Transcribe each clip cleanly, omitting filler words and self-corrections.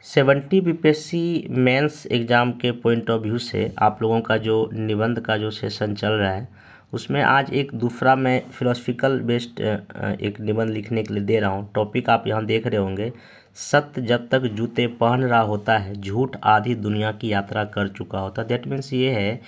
70 BPSC mains exam के point of view से आप लोगों का जो निबंध का जो सेशन चल रहा है उसमें आज एक दूसरा मैं फिलोसफिकल बेस्ड एक निबंध लिखने के लिए दे रहा हूँ। टॉपिक आप यहाँ देख रहे होंगे, सत्य जब तक जूते पहन रहा होता है झूठ आधी दुनिया की यात्रा कर चुका होता है। दैट मीन्स ये है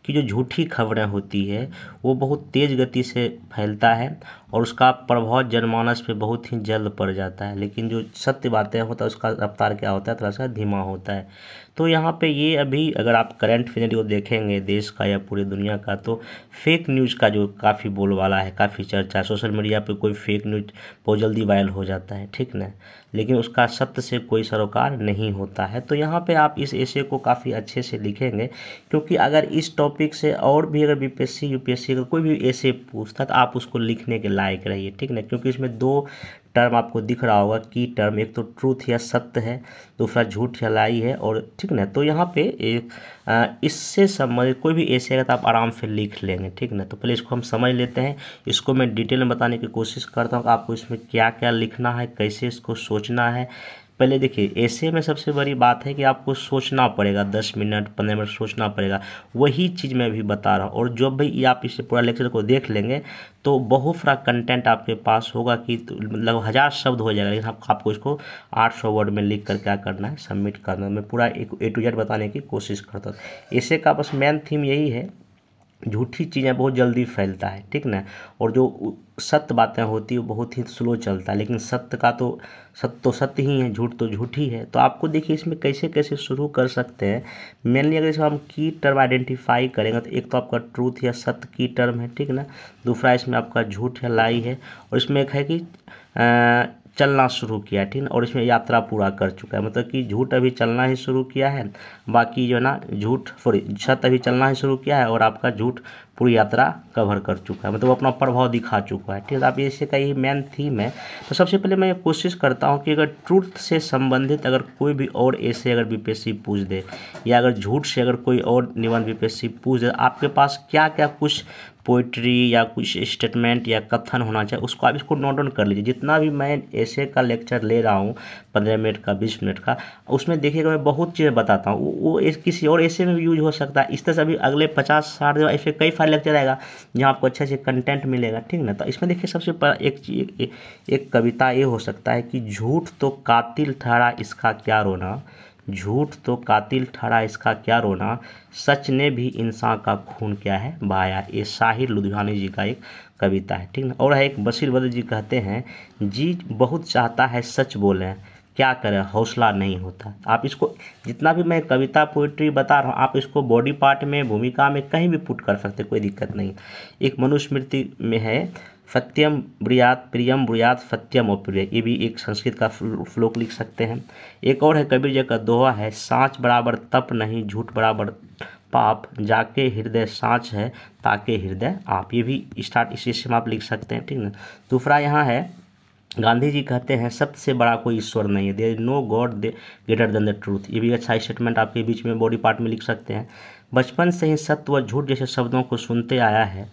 कि जो झूठी खबरें होती है वो बहुत तेज़ गति से फैलता है और उसका प्रभाव जनमानस पे बहुत ही जल्द पड़ जाता है, लेकिन जो सत्य बातें होता है उसका रफ्तार क्या होता है, थोड़ा सा धीमा होता है। तो यहाँ पे ये अभी अगर आप करंट सिनेरियो देखेंगे देश का या पूरी दुनिया का, तो फेक न्यूज़ का जो काफ़ी बोलबाला है, काफ़ी चर्चा है। सोशल मीडिया पे कोई फेक न्यूज़ बहुत जल्दी वायरल हो जाता है, ठीक ना, लेकिन उसका सत्य से कोई सरोकार नहीं होता है। तो यहाँ पे आप इस एसे को काफ़ी अच्छे से लिखेंगे, क्योंकि अगर इस टॉपिक से और भी अगर बीपीएससी यूपीएससी अगर कोई भी एसे पूछता तो आप उसको लिखने के लायक रहिए, ठीक ना। क्योंकि इसमें दो टर्म आपको दिख रहा होगा की टर्म, एक तो ट्रूथ या सत्य है, दूसरा झूठ या लाई है, और ठीक ना। तो यहाँ पे एक इससे संबंधित कोई भी ऐसे अगर आप आराम से लिख लेंगे, ठीक ना। तो पहले इसको हम समझ लेते हैं, इसको मैं डिटेल में बताने की कोशिश करता हूँ आपको इसमें क्या क्या लिखना है, कैसे इसको सोचना है। पहले देखिए, ऐसे में सबसे बड़ी बात है कि आपको सोचना पड़ेगा, 10 मिनट 15 मिनट सोचना पड़ेगा। वही चीज़ मैं भी बता रहा हूँ, और जब भी आप इसे पूरा लेक्चर को देख लेंगे तो बहुत सारा कंटेंट आपके पास होगा कि मतलब 1000 शब्द हो जाएगा, लेकिन आपको इसको 800 वर्ड में लिख कर क्या करना है, सबमिट करना है। मैं पूरा एक A to Z बताने की कोशिश करता हूँ। ऐसे का बस मेन थीम यही है, झूठी चीज़ें बहुत जल्दी फैलता है, ठीक ना, और जो सत्य बातें होती है वो बहुत ही स्लो चलता है। लेकिन सत्य का तो सत्य ही है, झूठ तो झूठ ही है। तो आपको देखिए इसमें कैसे कैसे शुरू कर सकते हैं। मेनली अगर इसमें हम की टर्म आइडेंटिफाई करेंगे तो एक तो आपका ट्रूथ या सत्य की टर्म है, ठीक ना। दूसरा इसमें आपका झूठ या लाई है, और इसमें एक है कि चलना शुरू किया, ठीक ना, और इसमें यात्रा पूरा कर चुका है। मतलब कि झूठ अभी चलना ही शुरू किया है, बाकी जो है ना सत्य अभी चलना ही शुरू किया है, और आपका झूठ पूरी यात्रा कवर कर चुका है, मतलब अपना प्रभाव दिखा चुका है, ठीक है। आप इससे का ये मेन थीम है। तो सबसे पहले मैं ये कोशिश करता हूँ कि अगर ट्रूथ से संबंधित अगर कोई भी और ऐसे अगर बीपीएससी पूछ दे, या अगर झूठ से अगर कोई और निबंध बीपीएससी पूछ दे, आपके पास क्या क्या कुछ पोइट्री या कुछ स्टेटमेंट या कथन होना चाहिए, उसको आप इसको नोट डाउन कर लीजिए। जितना भी मैं ऐसे का लेक्चर ले रहा हूँ 15 मिनट का 20 मिनट का, उसमें देखिएगा मैं बहुत चीज़ें बताता हूँ, वो किसी और ऐसे में भी यूज हो सकता है। इस तरह से अभी अगले 50-60 दिन ऐसे कई सारे लेक्चर आएगा जहाँ आपको अच्छे से कंटेंट मिलेगा, ठीक ना। तो इसमें देखिए सबसे पहले एक कविता ये हो सकता है कि झूठ तो कातिल ठहरा इसका क्या रोना, झूठ तो कातिल ठहरा इसका क्या रोना, सच ने भी इंसान का खून क्या है बहाया। ये शाहिर लुधियानी जी का एक कविता है, ठीक ना। और है एक बशीर बद्र जी कहते हैं, जी बहुत चाहता है सच बोलें, क्या करें हौसला नहीं होता। आप इसको जितना भी मैं कविता पोइट्री बता रहा हूँ, आप इसको बॉडी पार्ट में, भूमिका में कहीं भी पुट कर सकते, कोई दिक्कत नहीं। एक मनुस्मृति में है, सत्यम ब्रूयात प्रियम ब्रूयात सत्यम अप्रिय, ये भी एक संस्कृत का श्लोक लिख सकते हैं। एक और है कबीर जी का दोहा है, सांच बराबर तप नहीं झूठ बराबर पाप, जाके हृदय सांच है ताके हृदय आप, ये भी स्टार्ट इसी से आप लिख सकते हैं, ठीक ना। दूसरा यहाँ है, गांधी जी कहते हैं सत्य से बड़ा कोई ईश्वर नहीं है, there is no god greater than the truth, ये भी अच्छा स्टेटमेंट आपके बीच में बॉडी पार्ट में लिख सकते हैं। बचपन से ही सत्य व झूठ जैसे शब्दों को सुनते आया है।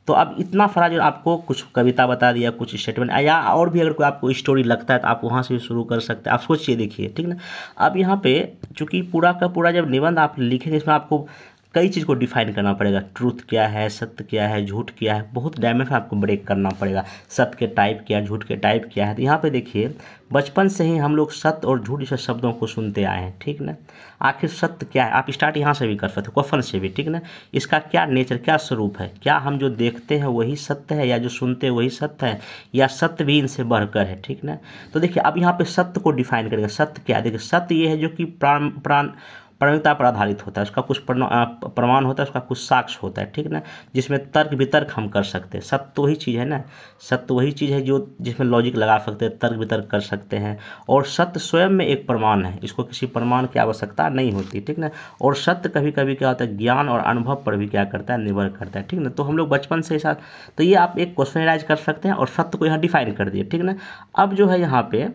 तो अब इतना सारा जो आपको कुछ कविता बता दिया, कुछ स्टेटमेंट, या और भी अगर कोई आपको स्टोरी लगता है तो आप वहाँ से भी शुरू कर सकते हैं। आप सोचिए, देखिए, ठीक ना। अब यहाँ पे चूँकि पूरा का पूरा जब निबंध आप लिखेंगे इसमें आपको कई चीज़ को डिफाइन करना पड़ेगा, ट्रूथ क्या है, सत्य क्या है, झूठ क्या है, बहुत डायमेंशन आपको ब्रेक करना पड़ेगा। सत्य के टाइप क्या है, झूठ के टाइप क्या है। तो यहाँ पे देखिए, बचपन से ही हम लोग सत्य और झूठ जैसे शब्दों को सुनते आए हैं, ठीक ना। आखिर सत्य क्या है, आप स्टार्ट यहाँ से भी कर सकते हैं, क्वेश्चन से भी, ठीक ना। इसका क्या नेचर, क्या स्वरूप है, क्या हम जो देखते हैं वही सत्य है, या जो सुनते हैं वही सत्य है, या सत्य भी इनसे बढ़कर है, ठीक ना। तो देखिए अब यहाँ पे सत्य को डिफाइन करेंगे। सत्य क्या है, देखिए सत्य ये है जो कि प्रामाणिकता पर आधारित होता है, उसका कुछ प्रमाण होता है, उसका कुछ साक्ष्य होता है, ठीक ना, जिसमें तर्क वितर्क हम कर सकते हैं। सत्य तो वही चीज़ है ना, सत्य वही चीज़ है जो जिसमें लॉजिक लगा सकते हैं, तर्क वितर्क कर सकते हैं। और सत्य स्वयं में एक प्रमाण है, इसको किसी प्रमाण की आवश्यकता नहीं होती, ठीक ना। और सत्य कभी कभी क्या होता है, ज्ञान और अनुभव पर भी क्या करता है, निर्भर करता है, ठीक ना। तो हम लोग बचपन से साथ, तो ये आप एक क्वेश्चन राइज कर सकते हैं और सत्य को यहाँ डिफाइन कर दिए, ठीक ना। अब जो है यहाँ पे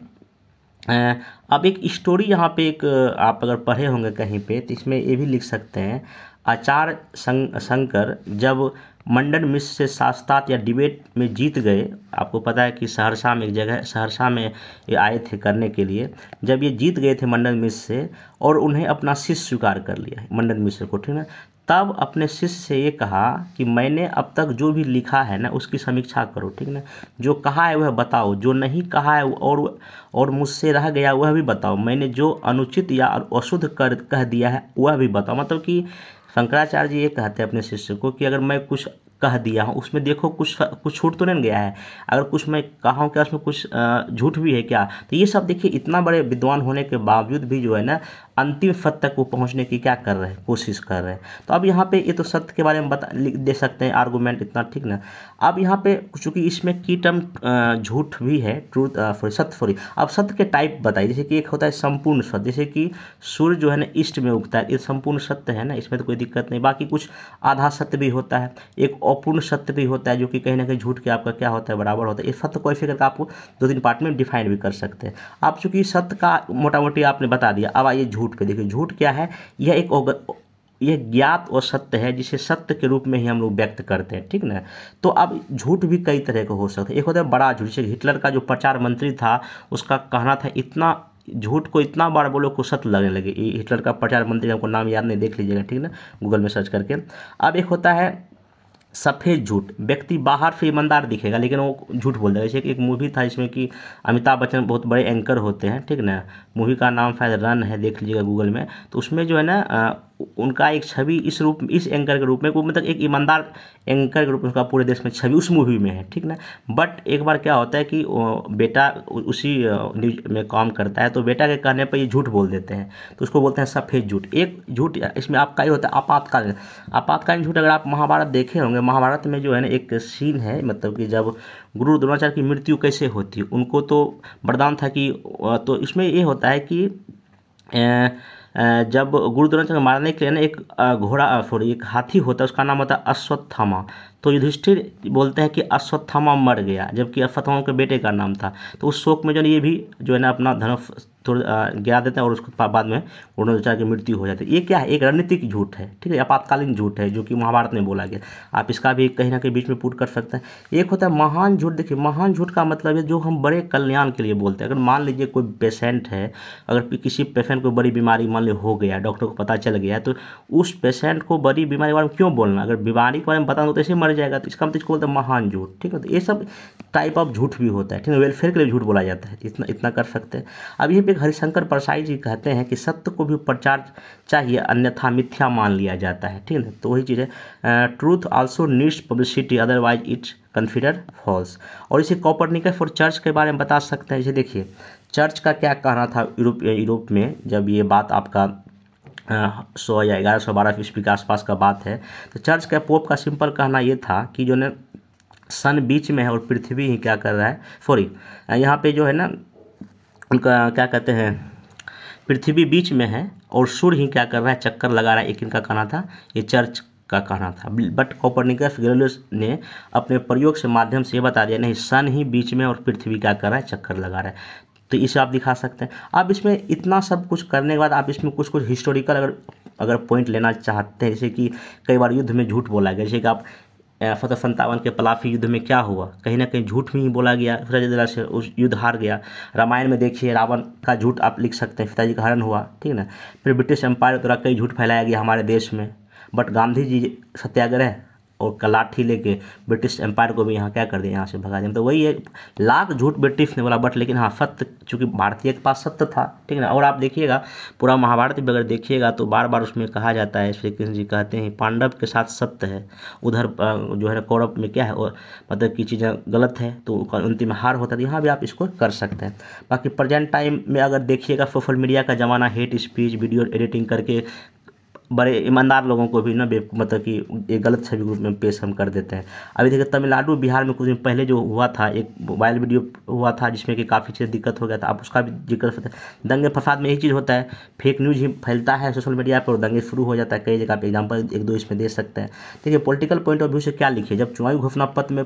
अब एक स्टोरी यहाँ पे एक आप अगर पढ़े होंगे कहीं पे, तो इसमें ये भी लिख सकते हैं, आचार्य शंकर जब मंडन मिश्र से शास्त्रार्थ या डिबेट में जीत गए। आपको पता है कि सहरसा में एक जगह, सहरसा में ये आए थे करने के लिए। जब ये जीत गए थे मंडन मिश्र से और उन्हें अपना शिष्य स्वीकार कर लिया मंडन मिश्र को, ठीक है, तब अपने शिष्य से ये कहा कि मैंने अब तक जो भी लिखा है ना उसकी समीक्षा करो, ठीक ना, जो कहा है वह बताओ, जो नहीं कहा है और मुझसे रह गया वह भी बताओ, मैंने जो अनुचित या अशुद्ध कह दिया है वह भी बताओ। मतलब कि शंकराचार्य जी ये कहते हैं अपने शिष्य को कि अगर मैं कुछ कह दिया हूँ उसमें देखो कुछ छूट तो नहीं गया है, अगर कुछ मैं कहा हूँ क्या उसमें कुछ झूठ भी है क्या। तो ये सब देखिए, इतना बड़े विद्वान होने के बावजूद भी जो है ना अंतिम सत्य तक वो पहुँचने की क्या कर रहे हैं, कोशिश कर रहे हैं। तो अब यहाँ पे ये तो सत्य के बारे में दे सकते हैं आर्गूमेंट इतना, ठीक ना। अब यहाँ पे चूँकि इसमें की टर्म झूठ भी है, ट्रूथ सत्य सॉरी। अब सत्य के टाइप बताइए, जैसे कि एक होता है संपूर्ण सत्य, जैसे कि सूर्य जो है ना ईस्ट में उगता है, ये संपूर्ण सत्य है ना, इसमें तो कोई दिक्कत नहीं। बाकी कुछ आधा सत्य भी होता है, एक अपूर्ण सत्य भी होता है जो कि कहीं ना कहीं झूठ के आपका क्या होता है, बराबर होता है। इस सत्य को ऐसे करके आपको 2-3 पार्ट में डिफाइन भी कर सकते हैं आप। चूँकि सत्य का मोटा मोटी आपने बता दिया, अब आइए झूठ पे देखिए। झूठ क्या है, यह ज्ञात और सत्य है जिसे सत्य के रूप में ही हम लोग व्यक्त करते हैं, ठीक ना। तो अब झूठ भी कई तरह का हो सकता है। एक होता है बड़ा झूठ, जैसे हिटलर का जो प्रचार मंत्री था उसका कहना था, इतना झूठ को इतना बार बोलो को सत्य लगने लगे। ये हिटलर का प्रचार मंत्री, हमको नाम याद नहीं, देख लीजिएगा, ठीक ना, गूगल में सर्च करके। अब एक होता है सफ़ेद झूठ, व्यक्ति बाहर से ईमानदार दिखेगा लेकिन वो झूठ बोल देगा। जैसे एक मूवी था जिसमें कि अमिताभ बच्चन बहुत बड़े एंकर होते हैं, ठीक ना, मूवी का नाम शायद रन है, देख लीजिएगा गूगल में। तो उसमें जो है ना उनका एक छवि इस एंकर के रूप में, वो मतलब एक ईमानदार एंकर के रूप में उसका पूरे देश में छवि उस मूवी में है, ठीक ना। बट एक बार क्या होता है कि बेटा उसी न्यूज में काम करता है, तो बेटा के कहने पर ये झूठ बोल देते हैं, तो उसको बोलते हैं सफ़ेद झूठ। एक झूठ इसमें आपका ही होता है आपातकालीन झूठ। अगर आप महाभारत देखे होंगे, महाभारत में जो है ना एक सीन है, मतलब कि जब गुरु द्रोणाचार्य की मृत्यु कैसे होती है, उनको तो वरदान था कि, तो इसमें ये होता है कि जब गुरु द्रोणाचार्य को मारने के लिए ना एक हाथी होता है, उसका नाम होता है अश्वत्थामा। तो युधिष्ठिर बोलते हैं कि अश्वत्थामा मर गया, जबकि अश्वत्थामा के बेटे का नाम था। तो उस शोक में जो ये भी जो है ना अपना धनुष गिरा देते हैं और उसके बाद में द्रोणाचार्य की मृत्यु हो जाती है। ये क्या है, एक रणनीतिक झूठ है, ठीक है, आपातकालीन झूठ है जो कि महाभारत में बोला गया। आप इसका भी कहीं ना कहीं बीच में पुट कर सकते हैं। एक होता है महान झूठ। देखिए, महान झूठ का मतलब है जो हम बड़े कल्याण के लिए बोलते हैं। अगर मान लीजिए कोई पेशेंट है, अगर किसी पेशेंट को बड़ी बीमारी मान ली हो गया, डॉक्टर को पता चल गया, तो उस पेशेंट को बड़ी बीमारी के बारे में क्यों बोलना, अगर बीमारी के बारे में बताना तो ऐसे मर जाएगा, तो इसका मतलब इसको बोलते हैं महान झूठ, ठीक है। तो ये सब टाइप ऑफ झूठ भी होता है, ठीक है, वेलफेयर के लिए झूठ बोला जाता है, इतना कर सकते हैं। अब ये पे हरिशंकर परसाई जी कहते हैं कि सत्य को भी प्रचार चाहिए, अन्यथा मिथ्या मान लिया जाता है, ठीक है। तो वही चीज़ है, truth also needs publicity, otherwise it's consider false. और इसे कोपरनिकस फॉर चर्च के बारे में बता सकते हैं। जैसे देखिए, चर्च का क्या कहना था यूरोप में, जब ये बात आपका 100 या 1112 ईस्वी के आसपास का बात है, तो चर्च का पोप का सिंपल कहना ये था कि जो है सन बीच में है और पृथ्वी ही क्या कर रहा है, सॉरी यहाँ पे जो है ना उनका क्या कहते हैं, पृथ्वी बीच में है और सूर्य ही क्या कर रहा है, चक्कर लगा रहा है। एक इनका कहना था, ये चर्च का कहना था। बट कोपरनिकस गैलीलियो ने अपने प्रयोग से माध्यम से ये बता दिया, नहीं, सन ही बीच में और पृथ्वी क्या कर रहा है, चक्कर लगा रहा है। तो इसे आप दिखा सकते हैं। अब इसमें इतना सब कुछ करने के बाद आप इसमें कुछ हिस्टोरिकल अगर पॉइंट लेना चाहते हैं, जैसे कि कई बार युद्ध में झूठ बोला गया, जैसे कि आप 1757 के पलाफी युद्ध में क्या हुआ, कहीं ना कहीं झूठ में ही बोला गया, फिर से उस युद्ध हार गया। रामायण में देखिए, रावण का झूठ आप लिख सकते हैं, पिताजी का हरण हुआ, ठीक ना। फिर ब्रिटिश एम्पायर द्वारा कई झूठ फैलाया गया हमारे देश में, बट गांधी जी सत्याग्रह और लाठी लेके ब्रिटिश एम्पायर को भी यहाँ क्या कर दिया, यहाँ से भगा दिया। तो वही है, लाख झूठ ब्रिटिश ने बोला, बट लेकिन हाँ सत्य, चूँकि भारतीय के पास सत्य था, ठीक है ना। और आप देखिएगा पूरा महाभारत भी अगर देखिएगा तो बार बार उसमें कहा जाता है, श्री कृष्ण जी कहते हैं पांडव के साथ सत्य है, उधर जो है ना कौरव में क्या है, और मतलब की चीज़ें गलत है तो अंतिम हार होता है। यहाँ भी आप इसको कर सकते हैं। बाकी प्रेजेंट टाइम में अगर देखिएगा, सोशल मीडिया का ज़माना, हेट स्पीच, वीडियो एडिटिंग करके बड़े ईमानदार लोगों को भी ना मतलब कि एक गलत छवि रूप में पेश हम कर देते हैं। अभी देखिए तमिलनाडु बिहार में कुछ दिन पहले जो हुआ था, एक वायरल वीडियो हुआ था जिसमें कि काफ़ी चीज़ दिक्कत हो गया था, आप उसका भी जिक्र कर सकते हैं। दंगे फसाद में यही चीज़ होता है, फेक न्यूज़ ही फैलता है सोशल मीडिया पर और दंगे शुरू हो जाता है कई जगह पे। एग्जाम्पल 1-2 इसमें दे सकते हैं। देखिए पॉलिटिकल पॉइंट ऑफ व्यू से क्या लिखिए, जब चुनावी घोषणा पत्र में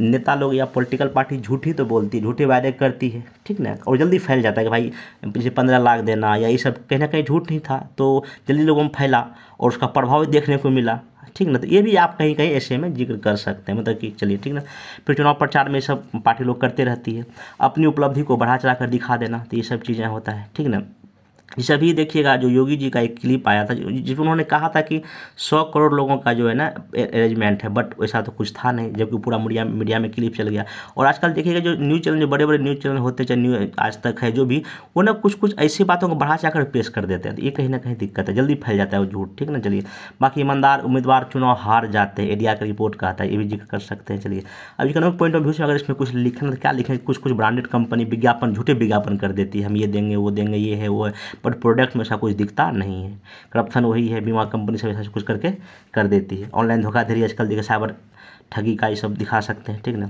नेता लोग या पॉलिटिकल पार्टी झूठी तो बोलती है, झूठे वायदे करती है, ठीक ना, और जल्दी फैल जाता है कि भाई मुझे 15 लाख देना या ये सब कहीं ना कहीं झूठ नहीं था, तो जल्दी लोगों में फैला और उसका प्रभाव देखने को मिला, ठीक ना। तो ये भी आप कहीं कहीं ऐसे में जिक्र कर सकते हैं, मतलब कि चलिए ठीक ना। फिर चुनाव प्रचार में सब पार्टी लोग करते रहती है, अपनी उपलब्धि को बढ़ा चढ़ा कर दिखा देना, तो ये सब चीज़ें होता है, ठीक ना। इस अभी देखिएगा जो योगी जी का एक क्लिप आया था जिसमें उन्होंने कहा था कि 100 करोड़ लोगों का जो है ना अरेंजमेंट है, बट वैसा तो कुछ था नहीं, जबकि पूरा मीडिया में क्लिप चल गया। और आजकल देखिएगा जो न्यूज़ चैनल, जो बड़े बड़े न्यूज़ चैनल होते हैं, चाहे न्यूज़ आज तक है, जो भी, वो ना कुछ कुछ ऐसी बातों को बढ़ा चढ़ा पेश कर देते हैं, तो ये कहीं ना कहीं दिक्कत है, जल्दी फैल जाता है वो झूठ, ठीक ना। चलिए, बाकी ईमानदार उम्मीदवार चुनाव हार जाते हैं, एडिया का रिपोर्ट कहता है, ये भी जिक्र कर सकते हैं। चलिए, अब इकोनॉमिक पॉइंट ऑफ व्यू से अगर इसमें कुछ लिखना, तो क्या लिखें, कुछ कुछ ब्रांडेड कंपनी विज्ञापन, झूठे विज्ञापन कर देती है, हम ये देंगे वो देंगे, ये है वो है, बट प्रोडक्ट में कुछ दिखता नहीं है। करप्शन वही है, बीमा कंपनी सब ऐसा कुछ करके कर देती है। ऑनलाइन धोखाधड़ी आजकल देखिए, साइबर ठगी का ये सब दिखा सकते हैं, ठीक ना।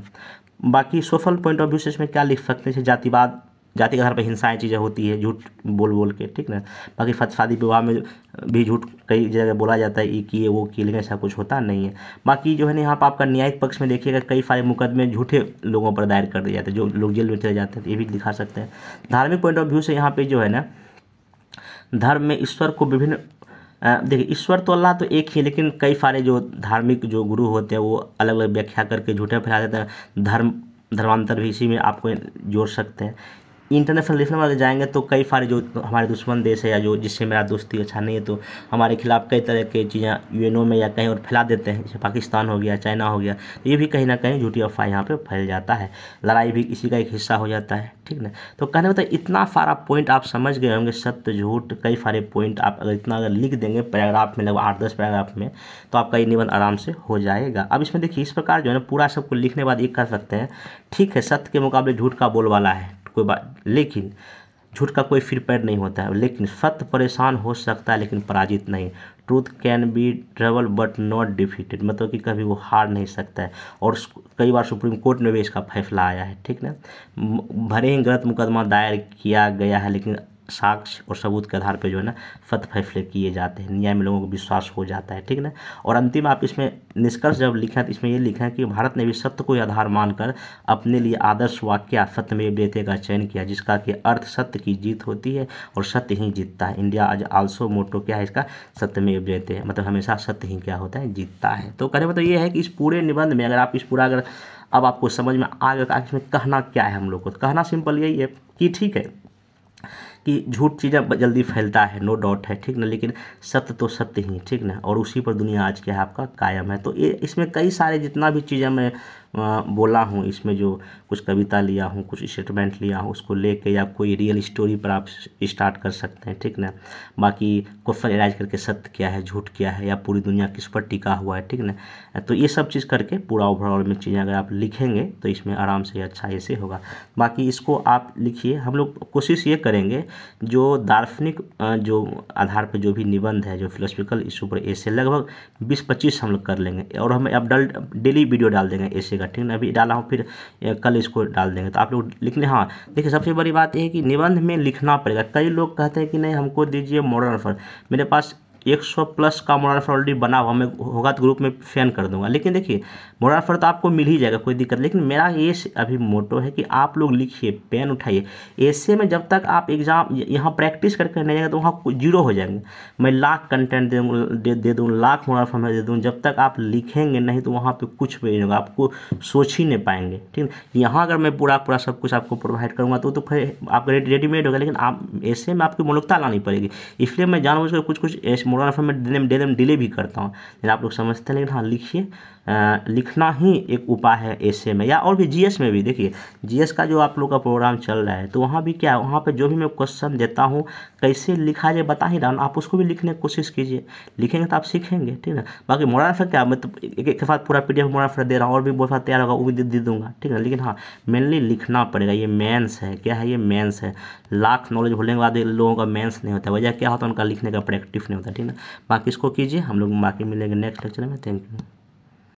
बाकी सोशल पॉइंट ऑफ व्यू से इसमें क्या लिख सकते हैं, जातिवाद, जाति के आधार पर हिंसाएं चीज़ें होती है झूठ बोल बोल के, ठीक ना। बाकी शादी विवाह में भी झूठ कई जगह बोला जाता है, ये किए वो किए, लेकिन ऐसा कुछ होता नहीं है। बाकी जो है ना, यहाँ पर आपका न्यायिक पक्ष में देखिएगा कई सारे मुकदमे झूठे लोगों पर दायर कर दिए जाते हैं, जो लोग जेल में चले जाते हैं, तो ये भी दिखा सकते हैं। धार्मिक पॉइंट ऑफ व्यू से यहाँ पे जो है ना, धर्म में ईश्वर को विभिन्न, देखिए ईश्वर तो अल्लाह तो एक ही, लेकिन कई सारे जो धार्मिक जो गुरु होते हैं वो अलग अलग व्याख्या करके झूठे फैला देते हैं। धर्मांतर भी इसी में आपको जोड़ सकते हैं। इंटरनेशनल लेवल वाले जाएंगे तो कई सारे जो हमारे दुश्मन देश है, या जो जिससे मेरा दोस्ती अच्छा नहीं है, तो हमारे खिलाफ कई तरह के चीज़ें यूएनओ में या कहीं और फैला देते हैं, जैसे पाकिस्तान हो गया, चाइना हो गया, तो ये भी कहीं ना कहीं झूठी अफवाह यहाँ पे फैल जाता है। लड़ाई भी इसी का एक हिस्सा हो जाता है, ठीक ना। तो कहने का मतलब इतना सारा पॉइंट आप समझ गए होंगे, सत्य झूठ कई सारे पॉइंट आप अगर इतना अगर लिख देंगे पैराग्राफ में, लगभग 8-10 पैराग्राफ में, तो आपका ये निबंध आराम से हो जाएगा। अब इसमें देखिए इस प्रकार जो है ना, पूरा सबको लिखने के बाद ये कर सकते हैं, ठीक है, सत्य के मुकाबले झूठ का बोलबाला है कोई बात, लेकिन झूठ का कोई फिर पैर नहीं होता है। लेकिन सत्य परेशान हो सकता है लेकिन पराजित नहीं। Truth can be trouble but not defeated, मतलब कि कभी वो हार नहीं सकता है। और कई बार सुप्रीम कोर्ट में भी इसका फैसला आया है, ठीक ना। भले ही गलत मुकदमा दायर किया गया है, लेकिन साक्ष्य और सबूत के आधार पे जो है ना सत्य फैसले किए जाते हैं, न्याय में लोगों को विश्वास हो जाता है, ठीक ना। और अंतिम आप इसमें निष्कर्ष जब लिखें तो इसमें ये लिखें कि भारत ने भी सत्य को आधार मानकर अपने लिए आदर्श वाक्य सत्यमेव जयते का चयन किया, जिसका कि अर्थ सत्य की जीत होती है और सत्य ही जीतता है। इंडिया आज आल्सो मोटो क्या है इसका, सत्यमेव जयते है, मतलब हमेशा सत्य ही क्या होता है, जीतता है। तो कहने मतलब ये है कि इस पूरे निबंध में अगर आप इस पूरा अगर अब आपको समझ में आ गया कि इसमें कहना क्या है हम लोग को, तो कहना सिंपल यही है कि ठीक है कि झूठ चीज़ें जल्दी फैलता है, नो डाउट है, ठीक ना, लेकिन सत्य तो सत्य ही, ठीक ना, और उसी पर दुनिया आज क्या है आपका कायम है। तो ये इसमें कई सारे जितना भी चीज़ें मैं बोला हूँ, इसमें जो कुछ कविता लिया हूँ, कुछ स्टेटमेंट लिया हूँ, उसको लेके या कोई रियल स्टोरी पर आप स्टार्ट कर सकते हैं, ठीक ना। बाकी क्वेश्चन एराइज करके सत्य क्या है, झूठ क्या है, या पूरी दुनिया किस पर टिका हुआ है, ठीक ना। तो ये सब चीज़ करके पूरा ओवरऑल में चीज़ें अगर आप लिखेंगे तो इसमें आराम से अच्छा ऐसे होगा। बाकी इसको आप लिखिए, हम लोग कोशिश ये करेंगे जो दार्शनिक जो आधार पर जो भी निबंध है, जो फिलोसफिकल इशू पर ऐसे लगभग 20-25 हम लोग कर लेंगे, और हम अब डेली वीडियो डाल देंगे ऐसे का, ठीक ना। अभी डाला हूँ, फिर कल इसको डाल देंगे, तो आप लोग लिखने। हाँ देखिए, सबसे बड़ी बात यह है कि निबंध में लिखना पड़ेगा। कई लोग कहते हैं कि नहीं हमको दीजिए मॉडर्न अफेयर, मेरे पास 100+ का मॉडर्न अफेयर ऑलरेडी बना हुआ, मैं होगा तो ग्रुप में सेंड कर दूंगा। लेकिन देखिए मॉडर्न अफेयर तो आपको मिल ही जाएगा, कोई दिक्कत। लेकिन मेरा ये अभी मोटो है कि आप लोग लिखिए, पेन उठाइए। ऐसे में जब तक आप एग्जाम यहाँ प्रैक्टिस करके नहीं जाएंगे तो वहाँ जीरो हो जाएंगे। मैं लाख कंटेंट दे दूँ, लाख मॉडर्न अफेयर दे दूँ, जब तक आप लिखेंगे नहीं तो वहाँ पर कुछ भी नहीं होगा, आपको सोच ही नहीं पाएंगे, ठीक है। यहाँ अगर मैं पूरा सब कुछ आपको प्रोवाइड करूँगा तो फिर आपका रेडीमेड होगा, लेकिन आप ऐसे में आपकी मौलिकता लानी पड़ेगी। इसलिए मैं जानबूझकर कुछ मॉडर्न अफेयर में दे डिले भी करता हूँ, जैसे आप लोग समझते हैं। लेकिन हाँ लिखिए, लिखना ही एक उपाय है ऐसे में, या और भी जीएस में भी। देखिए जीएस का जो आप लोग का प्रोग्राम चल रहा है, तो वहाँ भी क्या है, वहाँ पे जो भी मैं क्वेश्चन देता हूँ कैसे लिखा जाए बता ही रहा हूँ, आप उसको भी लिखने की कोशिश कीजिए। लिखेंगे तो आप सीखेंगे, ठीक है। बाकी मॉडर्न अफेयर क्या, मैं तो एक के साथ पूरा PDF मॉडर्न अफेयर दे रहा हूँ, और भी बहुत सारा तैयार होगा वो भी दे दूँगा, ठीक है। लेकिन हाँ मेनली लिखना पड़ेगा, ये मेंस है, क्या है ये मेंस है। लाख नॉलेज भूलने के बाद लोगों का मेंस नहीं होता, वजह क्या होता है, उनका लिखने का प्रैक्टिस नहीं होता, ठीक है। बाकी इसको कीजिए, हम लोग बाकी मिलेंगे नेक्स्ट लेक्चर में। Thank you.